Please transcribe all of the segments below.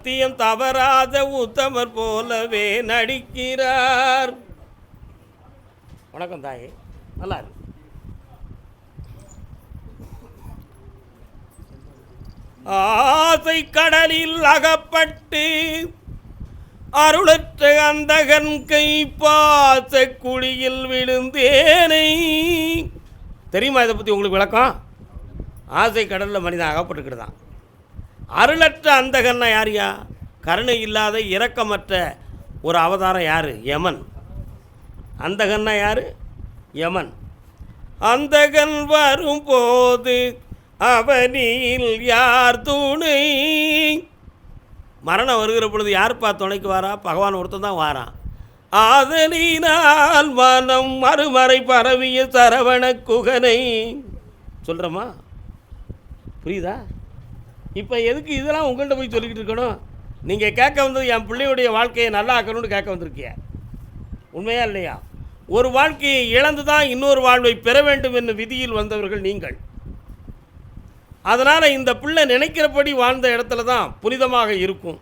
சத்தியம் தவறாத உத்தமர் போலவே நடிக்கிறார். வணக்கம் தாயே, நல்லா இருக்கு. ஆசை கடலில் அகப்பட்டு அருளற்ற அந்தகன் கை பாச குழியில் விழுந்தேனை. தெரியுமா இதை பற்றி உங்களுக்கு விளக்கம்? ஆசை கடலில் மனிதன் அகப்பட்டுக்கிட்டு அருளற்ற அந்தகன்னா யாரியா? கருணை இல்லாத இரக்கமற்ற ஒரு அவதாரம் யார்? யமன். அந்தகன்னா யார்? யமன். அந்தகன் வரும்போது அவனில் யார் துணை? மரணம் வருகிற பொழுது யார்ப்பா துணைக்கு வாரா? பகவான் ஒருத்தன் தான் வாரான். ஆதலினால் மனம் மறுமறை பரவிய சரவண குகனை சொல்கிறோமா? புரியுதா? இப்போ எதுக்கு இதெல்லாம் உங்கள்கிட்ட போய் சொல்லிக்கிட்டு இருக்கணும்? நீங்கள் கேட்க வந்தது என் பிள்ளையுடைய வாழ்க்கையை நல்லா ஆக்கணும்னு கேட்க வந்திருக்கிய. உண்மையா இல்லையா? ஒரு வாழ்க்கையை இழந்து தான் இன்னொரு வாழ்வை பெற வேண்டும் என்று விதியில் வந்தவர்கள் நீங்கள். அதனால் இந்த பிள்ளை நினைக்கிறபடி வாழ்ந்த இடத்துல தான் புனிதமாக இருக்கும்.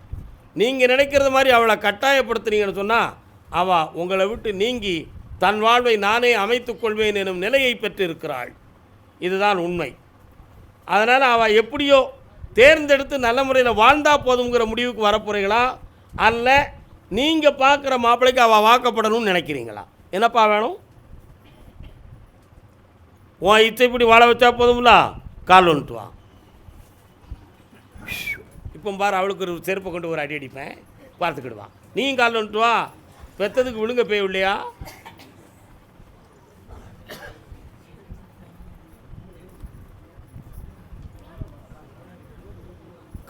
நீங்கள் நினைக்கிறது மாதிரி அவளை கட்டாயப்படுத்துனீங்கன்னு சொன்னால் அவள் உங்களை விட்டு நீங்கி தன் வாழ்வை நானே அமைத்துக் கொள்வேன் எனும் நிலையை பெற்றிருக்கிறாள். இதுதான் உண்மை. அதனால் அவள் எப்படியோ தேர்ந்தெடுத்து நல்ல முறையில் வாழ்ந்தா போதுங்கிற முடிவுக்கு வரப்போகிறீங்களா, அல்ல நீங்கள் பார்க்குற மாப்பிள்ளைக்கு அவள் வாக்கப்படணும்னு நினைக்கிறீங்களா? என்னப்பா வேணும்? உன் இச்சைப்படி வாழ வச்சா போதும்ல, கால் வந்துட்டு வா. இப்போ பாரு, அவளுக்கு ஒரு செருப்பை கொண்டு ஒரு அடி அடிப்பேன், பார்த்துக்கிடுவான். நீயும் கால் வந்துட்டு வா. பெற்றதுக்கு விழுங்க போய் இல்லையா?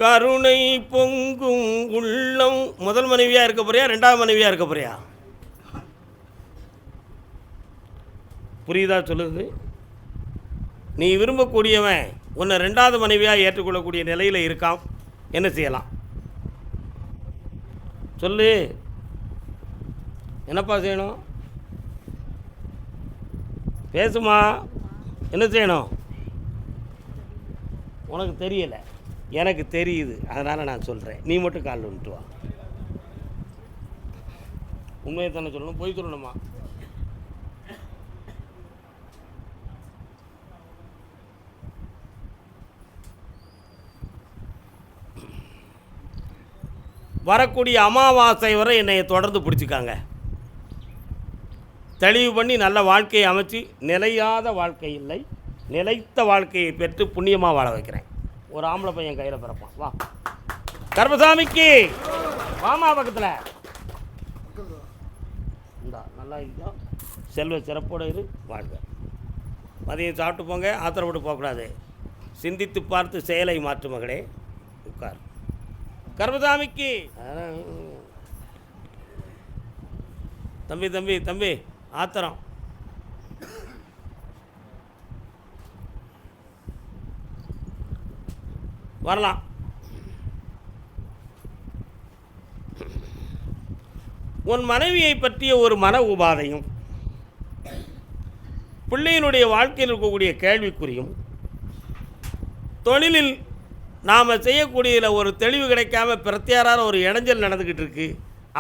கருணை பொங்கும் உள்ளம். முதல் மனைவியாக இருக்க போறியா, ரெண்டாவது மனைவியாக இருக்க போறியா? புரியுதா சொல்லுது? நீ விரும்பக்கூடியவன் உன்னை ரெண்டாவது மனைவியாக ஏற்றுக்கொள்ளக்கூடிய நிலையில் இருக்கான். என்ன செய்யலாம் சொல்லு? என்னப்பா செய்யணும்? பேசுமா. என்ன செய்யணும்? உனக்கு தெரியலை, எனக்கு தெரியுது. அதனால் நான் சொல்கிறேன். நீ மட்டும் கால் வந்துட்டு வா. உண்மையை தானே சொல்லணும், போய் சொல்லணுமா? வரக்கூடிய அமாவாசை வரை என்னை தொடர்ந்து பிடிச்சிக்காங்க. தெளிவு பண்ணி நல்ல வாழ்க்கையை அமைச்சு, நிலையாத வாழ்க்கை இல்லை, நிலைத்த வாழ்க்கையை பெற்று புண்ணியமாக வாழ வைக்கிறேன். ஒரு ஆம்பளை பையன் கையில் பிறப்பான். வா கர்மசாமிக்கு வாமா பக்கத்தில் இந்தா. நல்லா இருக்கா? செல்வ சிறப்போடு இரு, வாழ்க. மதியம் சாப்பிட்டு போங்க, ஆத்திரப்பட்டு போகக்கூடாது. சிந்தித்து பார்த்து செயலை மாற்று மகளே. உட்கார். கர்மசாமிக்கு தம்பி தம்பி தம்பி ஆத்திரம். வரலாம். உன் மனைவியை பற்றிய ஒரு மன உபாதையும் பிள்ளையினுடைய வாழ்க்கையில் இருக்கக்கூடிய கேள்விக்குறியும் தொழிலில் நாம் செய்யக்கூடியதில் ஒரு தெளிவு கிடைக்காம பிரத்தியாரான ஒரு இடைஞ்சல் நடந்துக்கிட்டு இருக்கு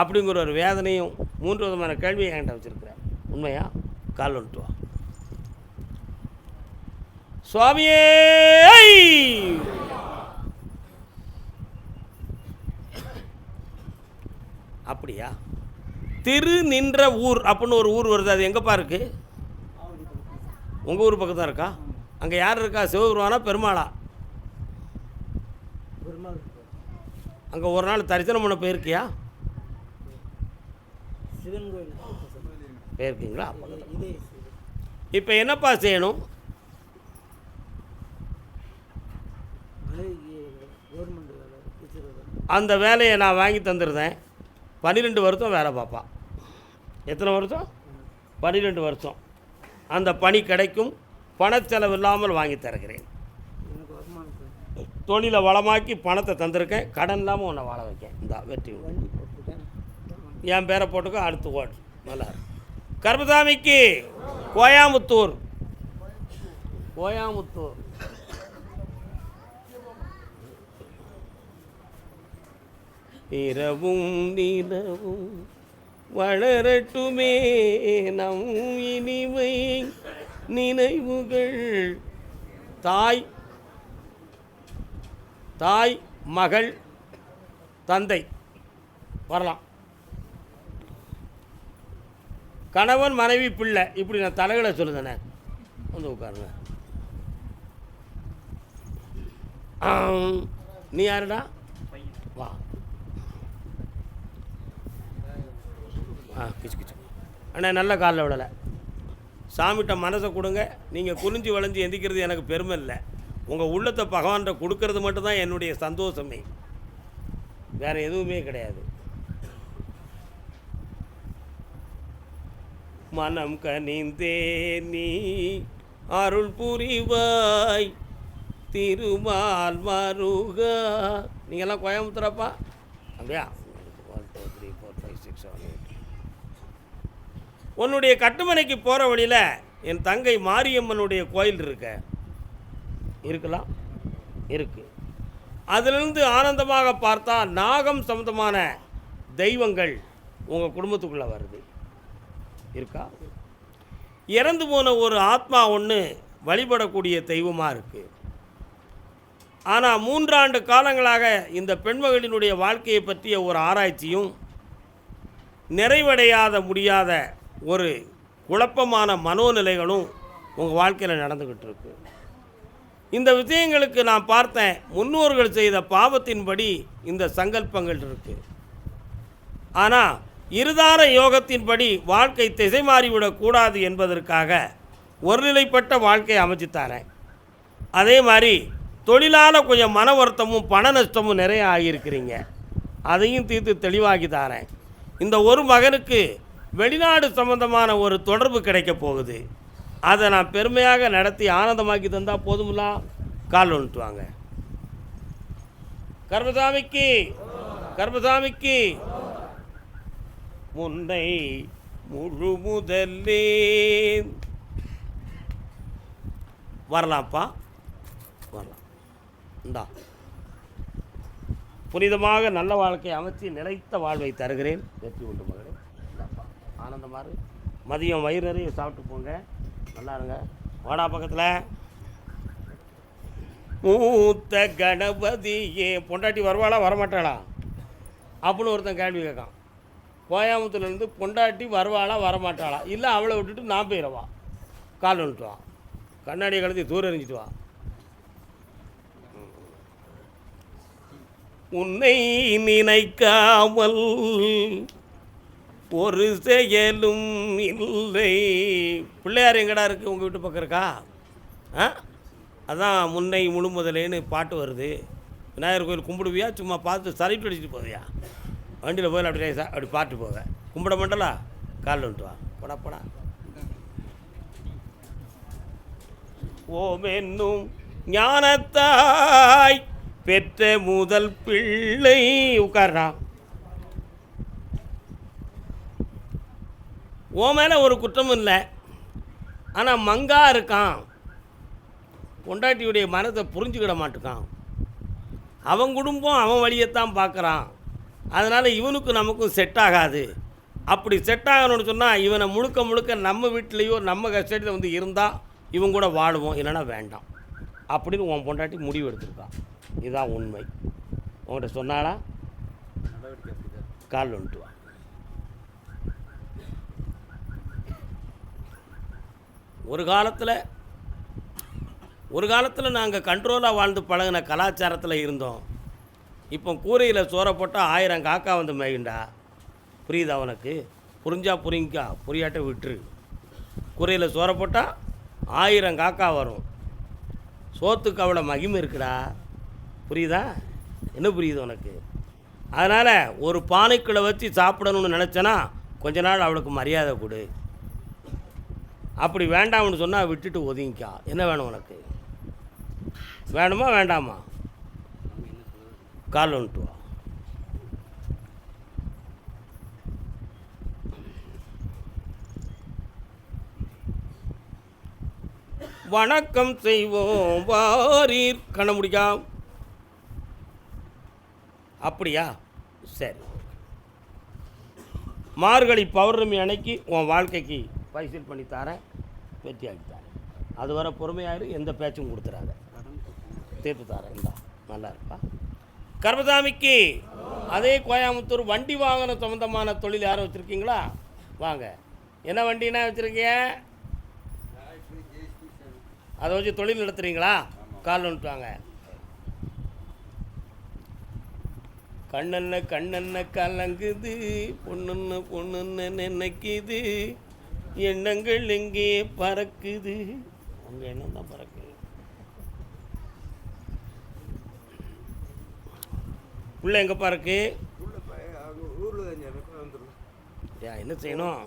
அப்படிங்கிற ஒரு வேதனையும் 3 விதமான கேள்வியை என்கிட்ட வச்சுருக்கிறேன். உண்மையா? கால் வந்துட்டு வா. சுவாமியே. அப்படியா? திரு நின்ற ஊர் அப்படின்னு ஒரு ஊர் வருது. அது எங்கேப்பா இருக்குது? உங்கள் ஊர் பக்கம் தான் இருக்கா? அங்கே யார் இருக்கா? சிவபெருமானா பெருமாளா? அங்கே ஒரு நாள் தரிசனம் பண்ண போயிருக்கியா? சிவன் கோயில் போயிருக்கீங்களா? இப்போ என்னப்பா செய்யணும்? அந்த வேலையை நான் வாங்கி தந்துருந்தேன். 12 வருஷம் வேலை பார்ப்பா. எத்தனை வருஷம்? 12 வருஷம். அந்த பணி கிடைக்கும். பணச்செலவு இல்லாமல் வாங்கி தருகிறேன். தொழிலை வளமாக்கி பணத்தை தந்திருக்கேன். கடன் இல்லாமல் உன்னை வாழ வைக்கேன். இந்த வெற்றி என் பேரை போட்டுக்கோ. அடுத்து ஓடு. நல்லா. கர்மசாமிக்கு கோயம்புத்தூர். இரவும் நிலவும் வளரட்டுமே நம் இனிமை நினைவுகள். தாய் தாய் மகள் தந்தை வரலாம். கணவன் மனைவி பிள்ளை, இப்படி நான் தலைகளை சொல்லுதானே. வந்து உட்காருங்க. நீ யாருடா? வா. கிச்சு கிச்சு அண்ணா, நல்ல காலில் விடலை. சாமிகிட்ட மனசை கொடுங்க. நீங்கள் குறிஞ்சி வளைஞ்சி எந்திக்கிறது எனக்கு பெருமை இல்லை. உங்கள் உள்ளத்தை பகவான்கிட்ட கொடுக்கறது மட்டும்தான் என்னுடைய சந்தோஷமே, வேறு எதுவுமே கிடையாது. மனம் கனிந்தே நீ அருள் புரிவாய் திருமால் மருகா. நீங்கள்லாம் கோயம்புத்தூரப்பா? அப்படியா? 1 2 3 4 5 6 7 8. உன்னுடைய கட்டுமனைக்கு போகிற வழியில் என் தங்கை மாரியம்மனுடைய கோயில் இருக்கலாம் இருக்கு. அதிலிருந்து ஆனந்தமாக பார்த்தா நாகம் சம்பந்தமான தெய்வங்கள் உங்கள் குடும்பத்துக்குள்ளே வருது. இருக்கா? இறந்து போன ஒரு ஆத்மா ஒன்று வழிபடக்கூடிய தெய்வமாக இருக்குது. ஆனால் 3 ஆண்டு காலங்களாக இந்த பெண்மகளினுடைய வாழ்க்கையை பற்றிய ஒரு ஆராய்ச்சியும் நிறைவடையாத முடியாத ஒரு குழப்பமான மனோநிலைகளும் உங்கள் வாழ்க்கையில் நடந்துக்கிட்டு இருக்கு. இந்த விஷயங்களுக்கு நான் பார்த்தேன், முன்னோர்கள் செய்த பாவத்தின்படி இந்த சங்கல்பங்கள் இருக்குது. ஆனால் இருதார யோகத்தின்படி வாழ்க்கை திசை மாறிவிடக்கூடாது என்பதற்காக ஒருநிலைப்பட்ட வாழ்க்கையை அமைச்சுத்தாரேன். அதே மாதிரி தொழிலால் கொஞ்சம் மன வருத்தமும் பண நஷ்டமும் நிறைய ஆகியிருக்கிறீங்க, அதையும் தீர்த்து தெளிவாக்கி தாரேன். இந்த ஒரு மகனுக்கு வெளிநாடு சம்பந்தமான ஒரு தொடர்பு கிடைக்க போகுது. அதை நான் பெருமையாக நடத்தி ஆனந்தமாக்கி தந்தால் போதுமில்லா. கால் வந்துட்டு வாங்க. கர்மசாமிக்கு கர்மசாமிக்கு முன்னை முழு முதலே வரலாம்ப்பா, வரலாம். இந்தா புனிதமாக நல்ல வாழ்க்கை அமைச்சு நிலைத்த வாழ்வை தருகிறேன். வெற்றி உண்டு மகளே. ஆனந்தமாறு மதியம் வயிறு நிறைய சாப்பிட்டு போங்க. நல்லா இருங்க. வாடா பக்கத்தில். மூத்த கணபதியே பொண்டாட்டி வருவாளா வரமாட்டாளா அப்படின்னு ஒருத்தன் கேள்வி கேட்கான். கோயம்புத்தூர்லேருந்து பொண்டாட்டி வருவாளா வரமாட்டாளா, இல்லை அவளை விட்டுட்டு நான் போயிடவா. கால் வந்துட்டு வா, கண்ணாடியை கலத்தி தூரம் எறிஞ்சிட்டு வா. உன்னை நினைக்காமல் ஒரு செயலும் இல்லை. பிள்ளையார் எங்கடா இருக்குது? உங்கள் வீட்டு பக்கம் இருக்கா? அதான் முன்னை முழு முதலேன்னு பாட்டு வருது. விநாயகர் கோயில் கும்பிடுவியா? சும்மா பார்த்து சரைட்டு அடிச்சுட்டு போவியா? வண்டியில் போய் அப்படி அப்படி பாட்டு போக கும்பிட மாட்டலா. காலில் வந்துட்டு வா. படா படா. ஓம் என்னும் ஞானத்தாய் பெற்ற முதல் பிள்ளை. உட்கார்றா. ஓ மேலே ஒரு குற்றமும் இல்லை, ஆனால் மங்கா இருக்கான். பொண்டாட்டியுடைய மனத்தை புரிஞ்சுக்கிட மாட்டுக்கான். அவன் குடும்பம் அவன் வழியைத்தான் பார்க்குறான். அதனால் இவனுக்கு நமக்கும் செட் ஆகாது. அப்படி செட் ஆகணும்னு சொன்னால் இவனை முழுக்க முழுக்க நம்ம வீட்டிலையோ நம்ம கஸ்டடியில் வந்து இருந்தால் இவன் கூட வாழுவோம், இல்லைன்னா வேண்டாம் அப்படின்னு உன் பொண்டாட்டி முடிவு எடுத்துருக்கான். இதுதான் உண்மை. உங்கள்கிட்ட சொன்னாலா? கால் வந்துட்டு வா. ஒரு காலத்தில் நாங்கள் கண்ட்ரோலாக வாழ்ந்து பழகின கலாச்சாரத்தில் இருந்தோம். இப்போ கூரையில் சோற போட்டால் 1000 காக்கா வந்து மேயுண்டா. புரியுதா உனக்கு? புரிஞ்சா புரிங்கா, புரியாட்ட விட்டுரு. கூரையில் சோற போட்டால் 1000 காக்கா வரும். சோத்துக்கு அவ்வளோ மகிமை இருக்குடா. புரியுதா? என்ன புரியுது உனக்கு? அதனால் ஒரு பானைக்குள்ளே வச்சு சாப்பிடணும்னு நினச்சேன்னா கொஞ்ச நாள் அவளுக்கு மரியாதை கொடு. அப்படி வேண்டாம்னு சொன்னால் விட்டுட்டு ஒதுங்கிக்கா. என்ன வேணும் உனக்கு? வேணுமா வேண்டாமா? கால் வந்துட்டு வா. வணக்கம் செய்வோம் வாரீர். கண்ண முடிக்கா. அப்படியா? சரி, மார்கழி பௌர்ணமி அன்னைக்கு உன் வாழ்க்கைக்கு பைசல் பண்ணி தரேன், வெற்றியாக்கி தரேன். அது வர பொறுமையாயிரு, எந்த பேச்சும் கொடுத்துறாங்க, தீர்த்து தரேன். இந்தா நல்லா இருப்பா. கர்மசாமிக்கு அதே கோயம்புத்தூர் வண்டி வாகனம் சம்மந்தமான தொழில் யாரும் வச்சுருக்கீங்களா? வாங்க. என்ன வண்டினா வச்சுருக்கீங்க? அதை வச்சு தொழில் நடத்துகிறீங்களா? கால் வந்துட்டு வாங்க. கண்ணென்ன கண்ணென்ன கலங்குது, பொண்ணுன்னு பொண்ணுன்னு நினைக்குது, எண்ணங்கள் எங்கே பறக்குது. உங்கள் எண்ணம் தான் பறக்குது. பிள்ளை எங்கேப்பா இருக்கு? என்ன செய்யணும்?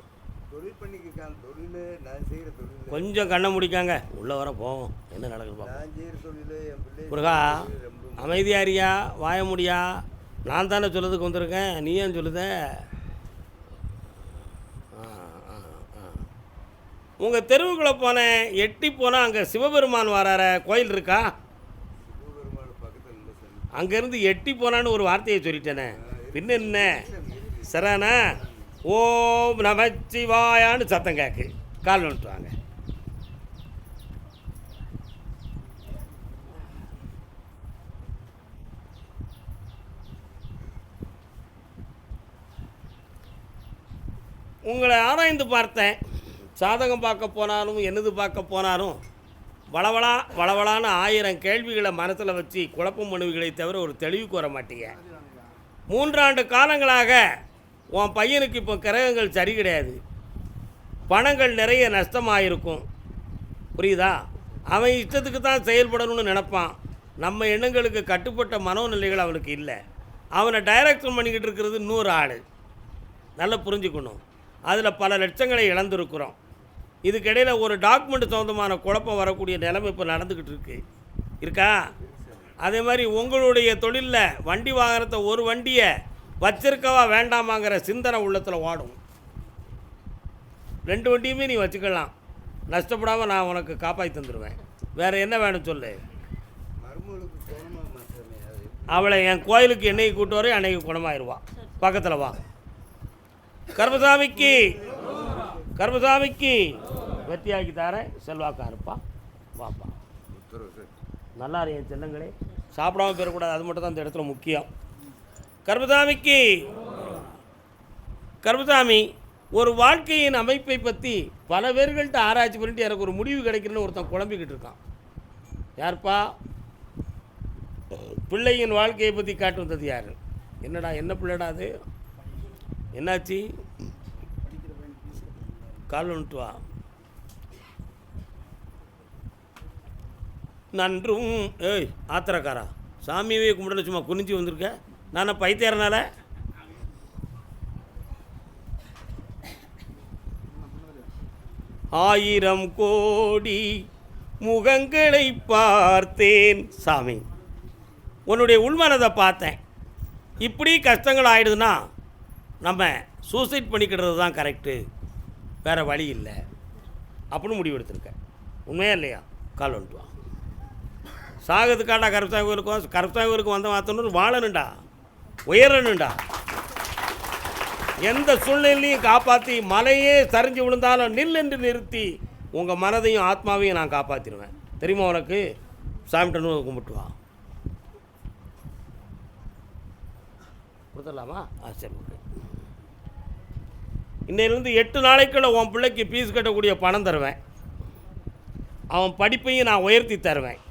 கொஞ்சம் கண்ணை முடிக்காங்க, உள்ளே வர போவோம். என்ன நடக்குது முருகா? அமைதியாரியா, வாய முடியா? நான் தானே சொல்லுறதுக்கு வந்திருக்கேன், நீ ஏன் சொல்லுத? உங்கள் தெருவுக்குள்ளே போனேன், எட்டி போனால் அங்கே சிவபெருமான் வரார, கோயில் இருக்கா? அங்கேருந்து எட்டி போனான்னு ஒரு வார்த்தையை சொல்லிட்டேனே, பின்ன என்ன சரானா? ஓம் நமச்சிவாயான்னு சத்தம் கேட்கு. கால் வந்துட்டு வாங்க. உங்களை ஆராய்ந்து பார்த்தேன். சாதகம் பார்க்க போனாலும் என்னது பார்க்க போனாலும் வளவளான்னு 1000 கேள்விகளை மனசில் வச்சு குழப்பம் பண்ணுவீங்களே தவிர ஒரு தெளிவுக்கு வர மாட்டீங்க. 3 ஆண்டு காலங்களாக உன் பையனுக்கு இப்போ கிரகங்கள் சரி கிடையாது, பணங்கள் நிறைய நஷ்டமாயிருக்கும். புரியுதா? அவன் இஷ்டத்துக்கு தான் செயல்படணும்னு நினப்பான். நம்ம எண்ணங்களுக்கு கட்டுப்பட்ட மனோநிலைகள் அவனுக்கு இல்லை. அவனை டைரக்ஷன் பண்ணிக்கிட்டு இருக்கிறது இன்னொரு ஆள். நல்லா புரிஞ்சுக்கணும். அதில் பல லட்சங்களை இழந்திருக்கிறோம். இதுக்கிடையில் ஒரு டாக்குமெண்ட் சம்மந்தமான குழப்பம் வரக்கூடிய நிலைமை இப்போ நடந்துக்கிட்டு இருக்கா? அதே மாதிரி உங்களுடைய தொழிலில் வண்டி வாகனத்தை ஒரு வண்டியை வச்சிருக்கவா வேண்டாமாங்கிற சிந்தனை உள்ளத்தில் ஓடும். 2 வண்டியுமே நீ வச்சுக்கலாம், நஷ்டப்படாமல் நான் உனக்கு காப்பாற்றி தந்துடுவேன். வேறு என்ன வேணும் சொல்லு? அவளை என் கோயிலுக்கு என்னைக்கு கூட்டு வரையும் அன்னைக்கு குணமாயிருவான். பக்கத்தில் வா. கர்மசாமிக்கு வெற்றியாக்கி தரேன், செல்வாக்கா இருப்பா. வாப்பா, நல்லா என் செல்லங்களே. சாப்பிடாமல் போயிடக்கூடாது, அது மட்டும் தான் இந்த இடத்துல முக்கியம். கர்மசாமி ஒரு வாழ்க்கையின் அமைப்பை பற்றி பல பேர்கள்ட்ட ஆராய்ச்சி பண்ணிட்டு எனக்கு ஒரு முடிவு கிடைக்கணும்னு ஒருத்தன் குழம்பிக்கிட்டு இருக்கான். யார்ப்பா? பிள்ளையின் வாழ்க்கையை பற்றி காட்டு வந்தது யார்? என்னடா, என்ன பிள்ளைடா அது? என்னாச்சு? கால் வந்துட்டு வா. நன்றும் ஏய் ஆத்திரக்காரா, சாமியவே கும்பிடல, சும்மா குனிஞ்சு வந்திருக்க. நான் பைத்தியறனால ஆயிரம் கோடி முகங்களை பார்த்தேன் சாமி, உன்னுடைய உள்மனதை பார்த்தேன். இப்படி கஷ்டங்கள் ஆகிடுதுன்னா நம்ம சூசைட் பண்ணிக்கிடுறது தான் கரெக்டு, வேறு வழி இல்லை அப்படின்னு முடிவு எடுத்திருக்கேன். உண்மையா இல்லையா? கால் வந்துட்டு வா. சாகத்துக்காண்டா கருப்சாமி கோயிலுக்கும் வந்த மாற்றணும், வாழணுண்டா, உயரணுண்டா. எந்த சூழ்நிலையும் காப்பாற்றி மலையே சரிஞ்சு விழுந்தாலும் நின்று நிறுத்தி உங்கள் மனதையும் ஆத்மாவையும் நான் காப்பாற்றிடுவேன். தெரியுமா உனக்கு? சாமிட்டனு கும்பிட்டு வா. கொடுத்துடலாமா? சரி, ஓகே. இன்னையிலேருந்து 8 நாளைக்குள்ள உன் பிள்ளைக்கு ஃபீஸ் கட்டக்கூடிய பணம் தருவேன். அவன் படிப்பையும் நான் உயர்த்தி தருவேன்.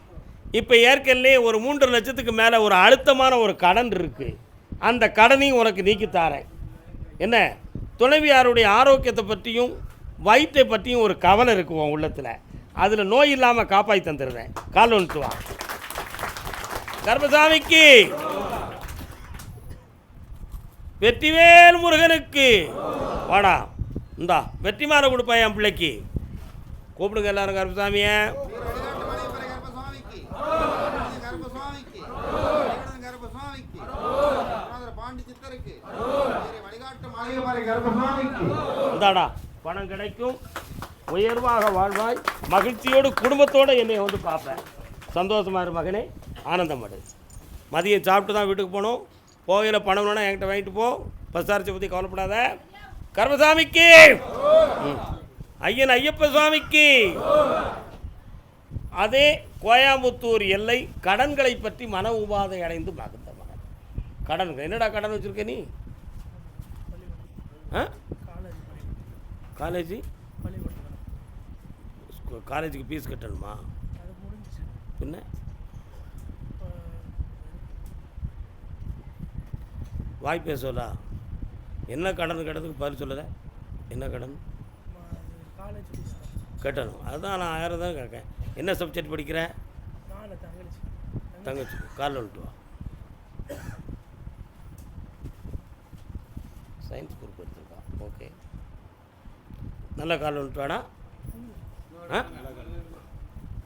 இப்போ ஏற்கனவே ஒரு 3 லட்சத்துக்கு மேலே ஒரு அழுத்தமான ஒரு கடன் இருக்குது. அந்த கடனையும் உனக்கு நீக்கி தாரேன். என்ன, துணைவியாருடைய ஆரோக்கியத்தை பற்றியும் வயிற்றை பற்றியும் ஒரு கவலை இருக்குது உன் உள்ளத்தில், அதில் நோய் இல்லாமல் காப்பாற்றி தந்துடுவேன். கால் வந்துட்டு வா. கர்மசாமிக்கு வெற்றிவேல் முருகனுக்கு வாடா. இந்தா வெற்றிமாலை கொடுப்பா என் பிள்ளைக்கு. கூப்பிடுங்க எல்லாரும் கருப்பசாமியை. இந்தாடா பணம் கிடைக்கும், உயர்வாக வாழ்வாய், மகிழ்ச்சியோடு குடும்பத்தோடு என்னை வந்து பார்ப்பேன். சந்தோஷமாக இரு மகனே, ஆனந்தம் அடு. மதியம் சாப்பிட்டு தான் வீட்டுக்கு போகணும். போகையில் பணம் வேணா என்கிட்ட வாங்கிட்டு போ, பசாரிச்சை பற்றி கவலைப்படாத. கர்மசாமிக்கு, ஐயன் ஐயப்ப சுவாமிக்கு. அதே கோயம்புத்தூர் எல்லை கடன்களை பற்றி மன உபாதை அடைந்து மகிழ்ந்த மகன். கடன், என்னடா கடன் வச்சுருக்க நீ? காலேஜ் காலேஜுக்கு ஃபீஸ் கட்டணுமா? என்ன வாய் பேசலா? என்ன கடன் கேட்டதுக்கு பதில் சொல்லலை. என்ன கடன் கட்டணும்? அதுதான் நான் 1000 தான் கேட்கேன். என்ன சப்ஜெக்ட் படிக்கிற? தங்கச்சி காலில் விட்டு வா. Science group எடுத்துருக்கா. ஓகே, நல்ல காலில் விட்டு வாடா.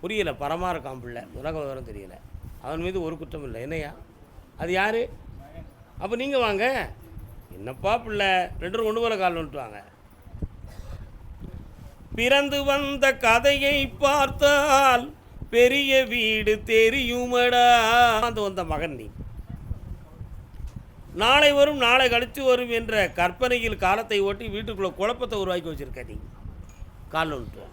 புரியலை, பரமாக இருக்கான் பிள்ளை, உலக விவரம் தெரியலை. அவன் மீது ஒரு குற்றம் இல்லை. என்னையா அது யார்? அப்போ நீங்கள் வாங்க. என்னப்பா பிள்ளை, 2 ஒன்று போல கால் வந்துட்டு வாங்க. பிறந்து வந்த கதையை பார்த்தால் பெரிய வீடு தெரியுமடா. வந்த மகன் நீ. நாளை வரும், நாளை கழித்து வரும் என்ற கற்பனையில் காலத்தை ஓட்டி வீட்டுக்குள்ளே குழப்பத்தை உருவாக்கி வச்சிருக்க நீ. கால் வந்துட்டு வா.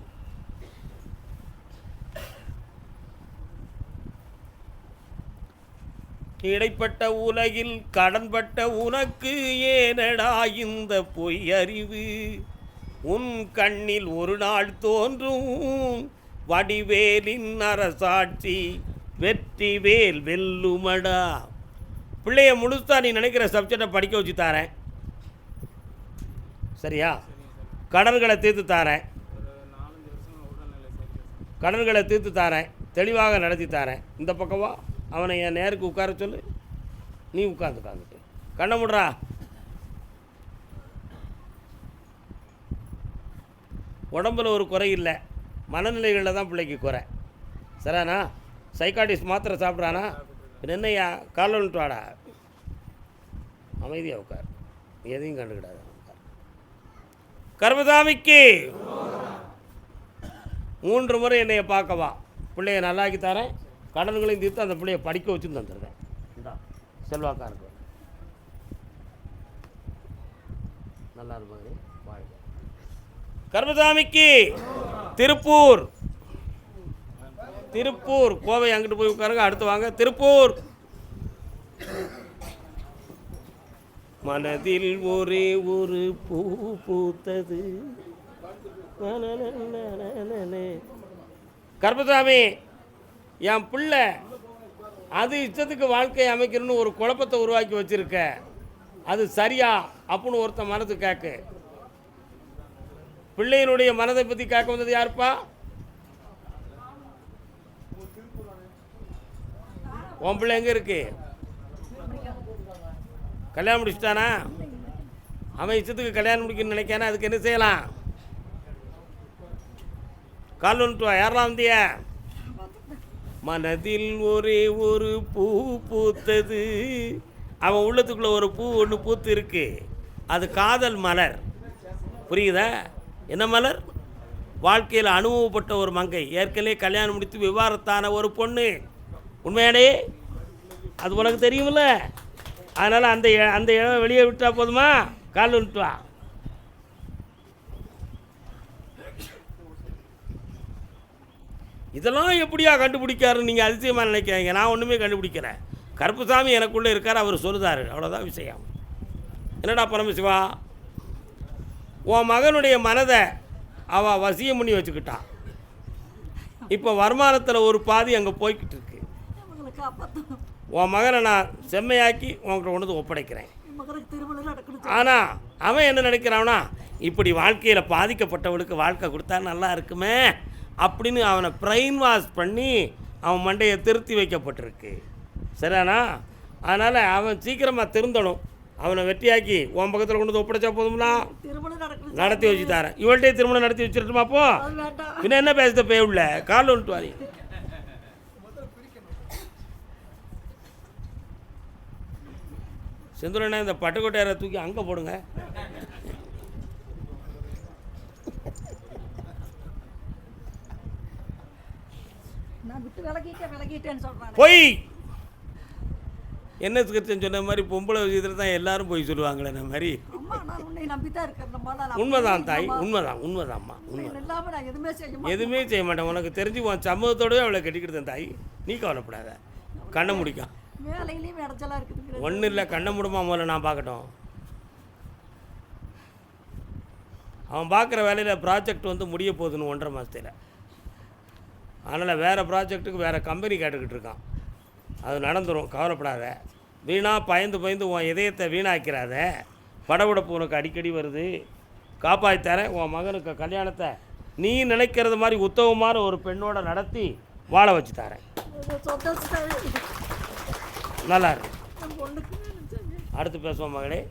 இடைப்பட்ட உலகில் கடன்பட்ட உனக்கு ஏனடா இந்த பொய் அறிவு? உன் கண்ணில் ஒரு நாள் தோன்றும் வடிவேலின் அரசாட்சி, வெற்றி வேல் வெல்லுமடா. பிள்ளைய முழுசா நீ நினைக்கிற சப்ஜெக்டை படிக்க வச்சு தாரேன், சரியா? கடன்களை தீர்த்து தாரேன், கடன்களை தீர்த்து தாரேன், தெளிவாக நடத்தி தாரேன். இந்த பக்கவா, அவனை என் நேருக்கு உட்கார சொல்லு. நீ உட்காந்துட்டு கண்ணை முடுறா. உடம்பில் ஒரு குறை இல்லை, மனநிலைகளில் தான் பிள்ளைக்கு குறை. சரிண்ணா? சைக்காட்டிஸ்ட் மாத்திரை சாப்பிட்றானா? என்னையா காலில் வந்துட்டு வாடா. அமைதியாக உட்கார், எதையும் கண்டுக்கிடாது. கர்மசாமிக்கு 3 முறை என்னைய பார்க்கவா. பிள்ளைய நல்லாக்கி தரேன், கடன்களையும் தீர்த்து அந்த பிள்ளைய படிக்க வச்சு தந்துடுறேன். செல்வாக்கா இருக்கு, நல்லா இருப்பாங்க. வாழ்க. கர்மசாமிக்கு திருப்பூர், திருப்பூர் கோவை அங்கிட்டு போய் உட்காருங்க. அடுத்து வாங்க. திருப்பூர். மனதில் ஒரே ஒரு பூ பூத்தது. கர்மசாமி, என் பிள்ளை அது இஷ்டத்துக்கு வாழ்க்கையை அமைக்கணும்னு ஒரு குழப்பத்தை உருவாக்கி வச்சிருக்க, அது சரியா அப்படின்னு ஒருத்தன் மனது கேட்கு. பிள்ளையினுடைய மனதை பற்றி கேட்க வந்தது யாருப்பா? உன் பிள்ளை எங்கே இருக்கு? கல்யாணம் முடிச்சுட்டானா? அவன் இஷ்டத்துக்கு கல்யாணம் முடிக்கணும்னு நினைக்கானா? அதுக்கு என்ன செய்யலாம்? கால் வந்துட்டு வா. யாரெல்லாம் வந்திய? மனதில் ஒரே ஒரு பூ பூத்தது. அவன் உள்ளத்துக்குள்ளே ஒரு பூ ஒன்று பூத்து இருக்கு, அது காதல் மலர். புரியுதா? என்ன மலர்? வாழ்க்கையில் அனுபவப்பட்ட ஒரு மங்கை, ஏற்கனவே கல்யாணம் முடித்து விவாகரத்தான ஒரு பொண்ணு. உண்மையானே அது உனக்கு தெரியுமில்ல? அதனால் அந்த இடம் வெளியே விட்டால் போதுமா? கால் வந்துட்டு வா. இதெல்லாம் எப்படியா கண்டுபிடிக்காருன்னு நீங்கள் அதிசயமாக நினைக்கிறீங்க. நான் ஒன்றுமே கண்டுபிடிக்கிறேன். கருப்புசாமி எனக்குள்ளே இருக்கார், அவர் சொல்லுதார், அவ்வளோதான் விஷயம். என்னடா பரமசிவா, உன் மகனுடைய மனதை அவள் வசியம் பண்ணி வச்சுக்கிட்டான். இப்போ வருமானத்தில் ஒரு பாதி அங்கே போய்கிட்டு இருக்கு. உன் மகனை நான் செம்மையாக்கி உங்கள்கிட்ட கொண்டு வந்து ஒப்படைக்கிறேன். ஆனால் அவன் என்ன நினைக்கிறான்னா, இப்படி வாழ்க்கையில் பாதிக்கப்பட்டவளுக்கு வாழ்க்கை கொடுத்தா நல்லா இருக்குமே அப்படின்னு அவனை பிரெயின் வாஷ் பண்ணி அவன் மண்டையை திருத்தி வைக்கப்பட்டிருக்கு. சரியானா? அதனால் அவன் சீக்கிரமாக திருந்தணும். அவனை வெட்டியாக்கி உன் பக்கத்தில் கொண்டு வந்து ஒப்படைச்சா போதும்னா நடத்தி வச்சு தரேன். இவள்கிட்டே திருமணம் நடத்தி வச்சுருட்டுமா? அப்போ பின்ன என்ன பேசுத பே உள்ள காலில் வந்துட்டு வாரி. செந்துலண்ணா, இந்த பட்டுக்கோட்டையாரை தூக்கி அங்கே போடுங்க. பொய். என்ன கிருஷ்ணன் சொன்ன மாதிரி பொம்பளை விஷயத்தில் தான் எல்லாரும் போய் சொல்லுவாங்களே அந்த மாதிரி. உண்மைதான் தாய், உண்மைதான்மா. எதுவுமே செய்ய மாட்டேன். உனக்கு தெரிஞ்சு உன் சமூகத்தோடவே அவளை கட்டிக்கிட்டேன் தாய். நீ கவலைப்படாத. கண்ணை முடிக்கும் ஒன்றும் இல்லை. கண்ணை முடிமா முதல்ல நான் பார்க்கட்டும். அவன் பார்க்குற வேலையில் ப்ராஜெக்ட் வந்து முடிய போகுதுன்னு 1.5 மாதத்தில். அதனால் வேறு ப்ராஜெக்ட்டுக்கு வேறு கம்பெனி கேட்டுக்கிட்டு இருக்கான். அது நடந்துடும், கவலைப்படாத. வீணாக பயந்து உன் இதயத்தை வீணாக்கிறாத. படபடப்பு உனக்கு அடிக்கடி வருது. காப்பாற்றித்தரேன். உன் மகனுக்கு கல்யாணத்தை நீ நினைக்கிறது மாதிரி உத்தமமான ஒரு பெண்ணோட நடத்தி வாழ வச்சு தரேன். நல்லா இருக்கு. அடுத்து பேசுவோம் மகளே.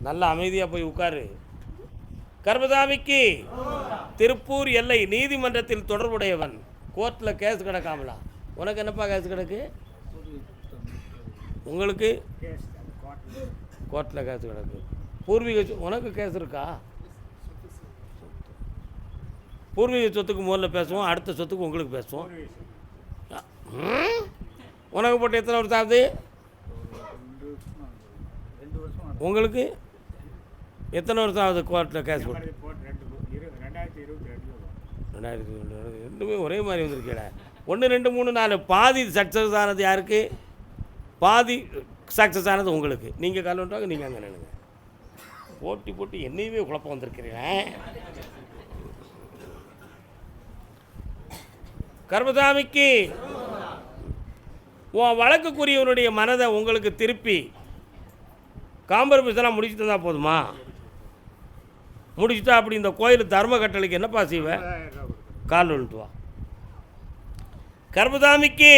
நல்லா அமைதியாக போய் உட்காரு. கர்மசாமிக்கு திருப்பூர் எல்லை நீதிமன்றத்தில் தொடர்புடையவன். கோர்ட்டில் கேஸ் கிடக்காமலா? உனக்கு என்னப்பா கேஸ் கிடக்கு? உங்களுக்கு கோர்ட்டில் கேஸ் கிடக்கு. பூர்வீக உனக்கு கேஸ் இருக்கா? பூர்வீக சொத்துக்கு முதல்ல பேசுவோம், அடுத்த சொத்துக்கு உங்களுக்கு பேசுவோம். உனக்கு போட்டு எத்தனை வருஷம் ஆகுது? உங்களுக்கு எத்தனை வருஷம் ஆகுது கோர்ட்டில் கேஸ் போட்டு? 2022 ரெண்டுமே ஒரே மாதிரி வந்திருக்கீங்கள. 1 2 3 4 பாதி சக்ஸஸ் ஆனது யாருக்கு? பாதி சக்ஸஸ் ஆனது உங்களுக்கு. நீங்கள் கால் பண்ணுறாங்க, நீங்கள் அங்கே நினைங்க. போட்டி என்னையுமே குழப்பம் வந்திருக்கிறீங்க. கர்மசாமிக்கு உன் வழக்குக்குரியவனுடைய மனதை உங்களுக்கு திருப்பி காம்பரமைஸ்லாம் முடிச்சுட்டு இருந்தால் போதுமா? முடிச்சுட்டா அப்படி இந்த கோயில் தர்ம கட்டளைக்கு என்னப்பா செய்வேன்? கால் விழுட்டு வா. கர்மசாமிக்கு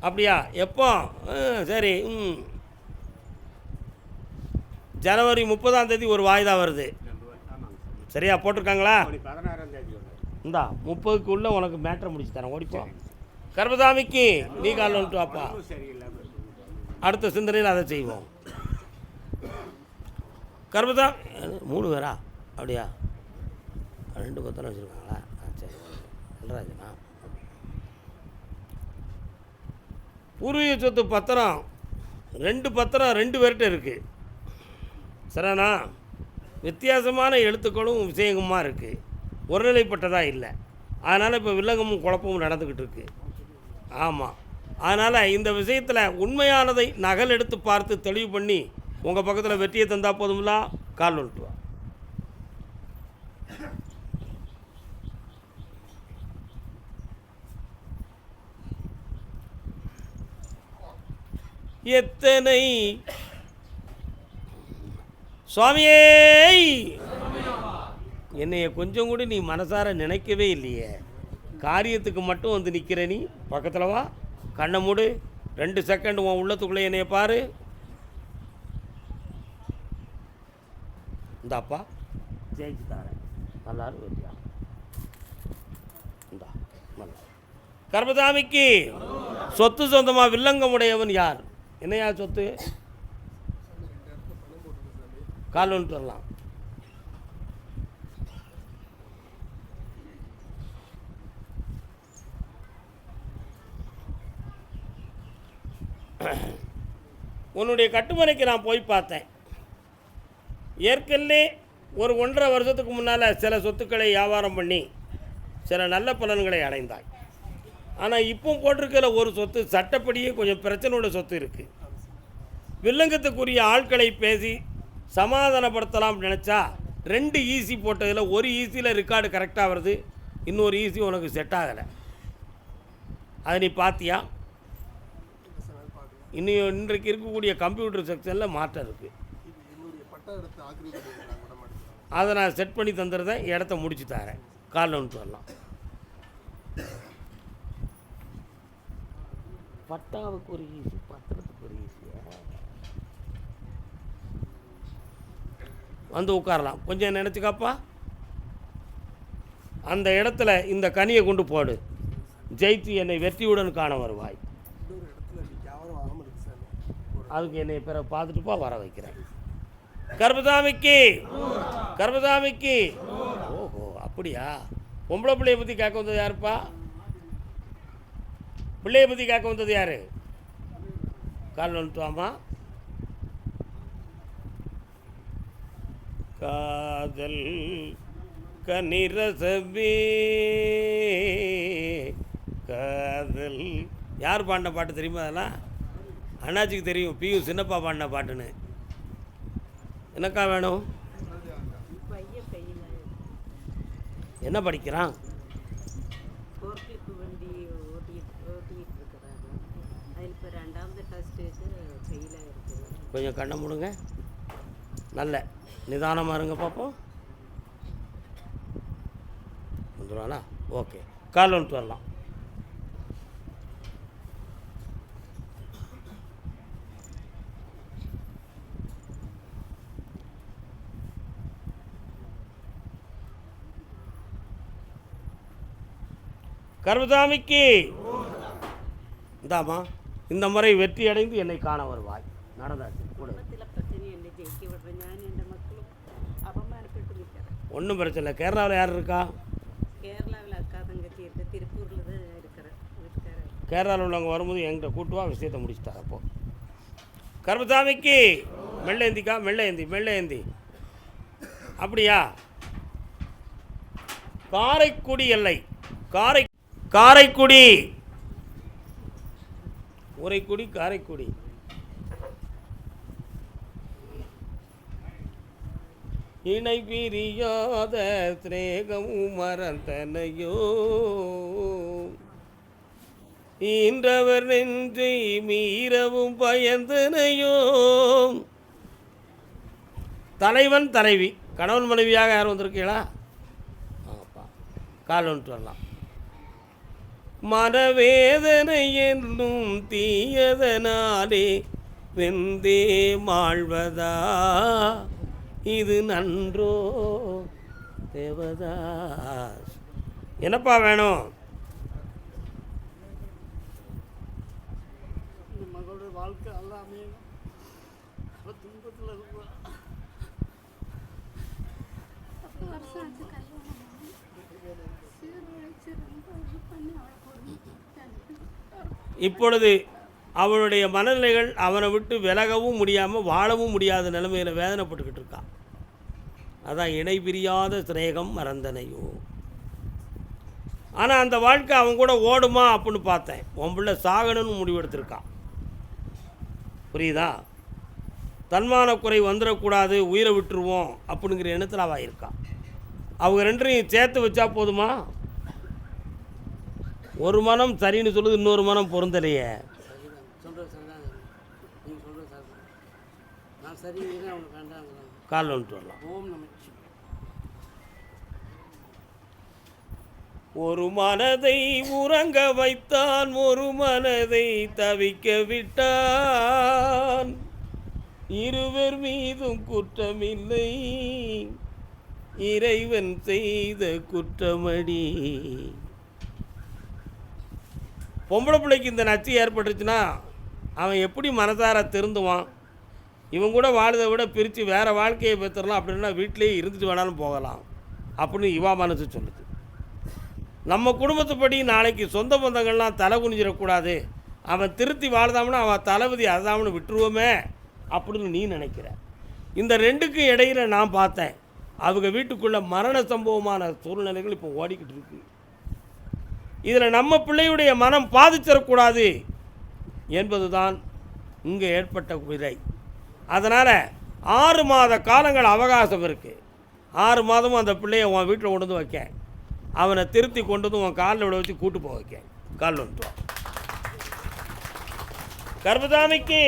அப்படியா? எப்போ? சரி. ஜனவரி 30ஆம் தேதி ஒரு வாய்தா வருது. சரியா போட்டிருக்காங்களா? இந்தா 30க்குள்ளே உனக்கு மேட்ரை முடிச்சு தரேன். ஓடிப்போ. கர்மசாமிக்கு நீ கால் வந்துட்டு வாப்பா. அடுத்த சிந்தனையில் அதை செய்வோம். கர்மசாமி 3 பேரா? அப்படியா? 2 பத்திரம் வச்சுருக்காங்களா? சரி. நடராஜனா பூர்வீக சொத்து பத்திரம் 2 பத்திரம் 2 பேர்கிட்ட இருக்குது. சரிண்ணா? வித்தியாசமான எழுத்துக்களும் விஷயங்குமா இருக்குது. ஒருநிலைப்பட்டதாக இல்லை. அதனால் இப்போ வில்லங்கமும் குழப்பமும் நடந்துக்கிட்டு இருக்குது. ஆமாம். அதனால் இந்த விஷயத்தில் உண்மையானதை நகல் எடுத்து பார்த்து தெளிவு பண்ணி உங்கள் பக்கத்தில் வெற்றியை தந்தால் போதும்ல. கால் விட்டுவா. எத்தனை சுவாமியே, என்னைய கொஞ்சம் கூட நீ மனசார நினைக்கவே இல்லையே. காரியத்துக்கு மட்டும் வந்து நிற்கிற நீ. பக்கத்தில் வா, கண்ணை மூடு, 2 செகண்ட் உன் உள்ளத்துக்குள்ளே என்னைய பாரு. இந்தாப்பா ஜெயிச்சு தரேன். நல்லாரும் வெற்றியா? இந்தா நல்லா. கர்மசாமிக்கு சொத்து சொந்தமாக வில்லங்கமுடையவன் யார்? என்னையா சொத்து? கால் வந்துட்டு வரலாம். உன்னுடைய கட்டுமனைக்கு நான் போய் பார்த்தேன். ஏற்கனவே ஒரு 1.5 வருஷத்துக்கு முன்னால் சில சொத்துக்களை வியாபாரம் பண்ணி சில நல்ல பலன்களை அடைந்தாய். ஆனால் இப்போ போட்டிருக்கிற ஒரு சொத்து சட்டப்படியே கொஞ்சம் பிரச்சனையோட சொத்து இருக்குது. வில்லங்கத்துக்குரிய ஆட்களை பேசி சமாதானப்படுத்தலாம் நினச்சா 2 ஈசி போட்டதில் ஒரு ஈசியில் ரெக்கார்டு கரெக்டாக வருது, இன்னொரு ஈசி உனக்கு செட் ஆகலை. அதை நீ பார்த்தியா? இன்னும் இன்றைக்கு இருக்கக்கூடிய கம்ப்யூட்டர் செக்ஷனில் மாற்றம் இருக்குது. அதை நான் செட் பண்ணி தந்துடுறேன். இடத்த முடிச்சு தரேன். காலில் வந்துட்டு வரலாம். பட்டாவுக்கு ஒரு ஈஸி, பத்திரத்துக்கு ஒரு ஈஸியா வந்து உட்காரலாம். கொஞ்சம் நினச்சிக்காப்பா. அந்த இடத்துல இந்த கனியை கொண்டு போடு. ஜெயித்து என்னை வெற்றியுடன் காண வருவாய். அதுக்கு என்னை பிறகு பார்த்துட்டுப்பா வர வைக்கிறேன். கர்மசாமிக்கு கர்மசாமிக்கு. ஓஹோ அப்படியா? பொம்பளை பிள்ளையை பற்றி கேட்க வந்தது யாருப்பா? பிள்ளையை பற்றி கேட்க வந்தது யார்? கால் வந்துட்டு வாமா. காதல் கனிரசமே காதல். யார் பாடின பாட்டு தெரியுமா? அதெல்லாம் அண்ணாச்சிக்கு தெரியும். பியூ சின்னப்பா பாடின பாட்டுன்னு. என்னக்கா வேணும்? என்ன படிக்கிறான்? கொஞ்சம் கண்ணை மூடுங்க. நல்ல நிதானமாக இருங்க பார்ப்போம். வந்துடுவானா? ஓகே, கால் வந்துட்டு வரலாம். கர்மசாமிக்கு இந்தாமா, இந்த முறை வெற்றி அடைந்து என்னை காண வருவாய். நடந்தாச்சு கூட. ஒன்றும் பிரச்சனை இல்லை. கேரளாவில் யார் இருக்கா? கேரளாவில் அக்கா தங்கச்சி இருக்கு. திருப்பூரில் தான் இருக்கிறேன். கேரளாவில் உள்ளவங்க வரும்போது என்கிட்ட கூட்டுவா, விஷயத்தை முடிச்சுட்டார். அப்போது கர்மசாமிக்கு மெல்ல ஏந்திக்கா, மெல்ல ஏந்தி, மெல்ல ஏந்தி. அப்படியா? காரைக்குடி எல்லை. காரைக்குடி உரைக்குடி காரைக்குடி. இணை பிரியாத சிநேகமும் மறந்தனையோ ஈன்றவர் நெஞ்சை மீறவும் பயந்தனையோ. தலைவன் தலைவி, கணவன் மனைவியாக யாரும் வந்திருக்கீங்களா? ஆப்பா, கால் வந்துட்டு வரலாம். மனவேதனை என்னும் தீயதனாலே வெந்தே மாழ்வதா இது நன்றோ தேவதாஸ். என்னப்பா வேணும்? மகளோட வாழ்க்கை எல்லாமே துன்பத்தில் இருக்கும். இப்பொழுது அவளுடைய மனநிலைகள் அவனை விட்டு விலகவும் முடியாமல் வாழவும் முடியாத நிலைமையில் வேதனைப்பட்டுக்கிட்டு இருக்கான். அதான் இணை பிரியாத சிநேகம் மறந்தனையோ. ஆனால் அந்த வாழ்க்கை அவன் கூட ஓடுமா அப்படின்னு பார்த்தேன். உன் பிள்ளை சாகணும்னு முடிவெடுத்திருக்கான். புரியுதா? தன்மான குறை வந்துடக்கூடாது, உயிரை விட்டுருவோம் அப்படிங்கிற எண்ணத்தில் அவள் இருக்கான். அவங்க ரெண்டையும் சேர்த்து வச்சா போதுமா? ஒரு மனம் சரின்னு சொல்லுது, இன்னொரு மனம் பொருந்தலையே. கால் வந்துட்டு வரலாம். ஒரு மனதை உறங்க வைத்தான், ஒரு மனதை தவிக்க விட்டான். இருவர் மீதும் குற்றமில்லை, இறைவன் செய்த குற்றமடி. பொம்பளை பிள்ளைக்கு இந்த நச்சு ஏற்பட்டுச்சுன்னா அவன் எப்படி மனசார திருந்துவான்? இவன் கூட வாழ்தை விட பிரித்து வேறு வாழ்க்கையை பெற்றுடலாம், அப்படின்னா வீட்டிலேயே இருந்துட்டு வேணாலும் போகலாம் அப்படின்னு இவா மனசு சொல்லுது. நம்ம குடும்பத்துப்படி நாளைக்கு சொந்த பந்தங்கள்லாம் தலை குனிஞ்சிடக்கூடாது, அவன் திருத்தி வாழ்தாம்னா அவன் தளபதி அதாம்னு விட்டுருவோமே அப்படின்னு நீ நினைக்கிற. இந்த ரெண்டுக்கும் இடையில் நான் பார்த்தேன், அவங்க வீட்டுக்குள்ளே மரண சம்பவமான சூழ்நிலைகள் இப்போ ஓடிக்கிட்டு இருக்கு. இதில் நம்ம பிள்ளையுடைய மனம் பாதிச்சிடக்கூடாது என்பது தான் இங்கே ஏற்பட்ட விதை. அதனால் 6 மாத காலங்கள் அவகாசம் இருக்குது. 6 மாதமும் அந்த பிள்ளையை உன் வீட்டில் கொண்டு வந்து வைக்க, அவனை திருத்தி கொண்டு வந்து உன் காலில் விட வச்சு கூட்டு போக வைக்க. கால் வந்துட்டு வா. கர்மசாமிக்கு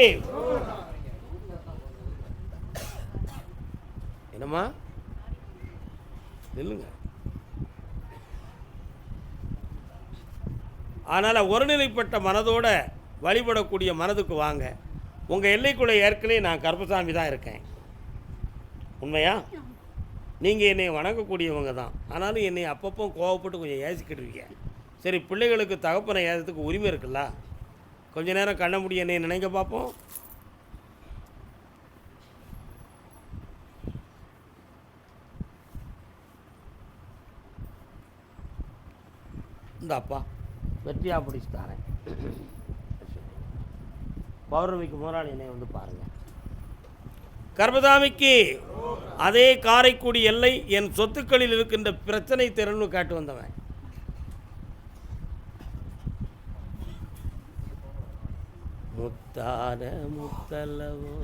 என்னம்மா நில்லுங்க. அதனால் ஒருநிலைப்பட்ட மனதோடு வழிபடக்கூடிய மனதுக்கு வாங்க. உங்கள் எல்லைக்குள்ளே ஏற்கனவே நான் கர்மசாமி தான் இருக்கேன். உண்மையா? நீங்கள் என்னை வணங்கக்கூடியவங்க தான். ஆனாலும் என்னை அப்பப்போ கோவப்பட்டு கொஞ்சம் ஏசிக்கிட்டுருவீங்க. சரி, பிள்ளைகளுக்கு தகப்பனை ஏறதுக்கு உரிமை இருக்குல்ல. கொஞ்ச நேரம் கண்ண முடி என்னை நினைக்க பார்ப்போம். இந்த அப்பா வெற்றியாக பிடிச்சி தாரேன். பௌர்ணமிக்கு முதலாளி என்னை வந்து பாருங்கள். கர்மதாமிக்கு அதே காரைக்குடி எல்லை என் சொத்துக்களில் இருக்கின்ற பிரச்சனை திறன்னு காட்டு வந்தவன். முத்தான முத்தல்லவோ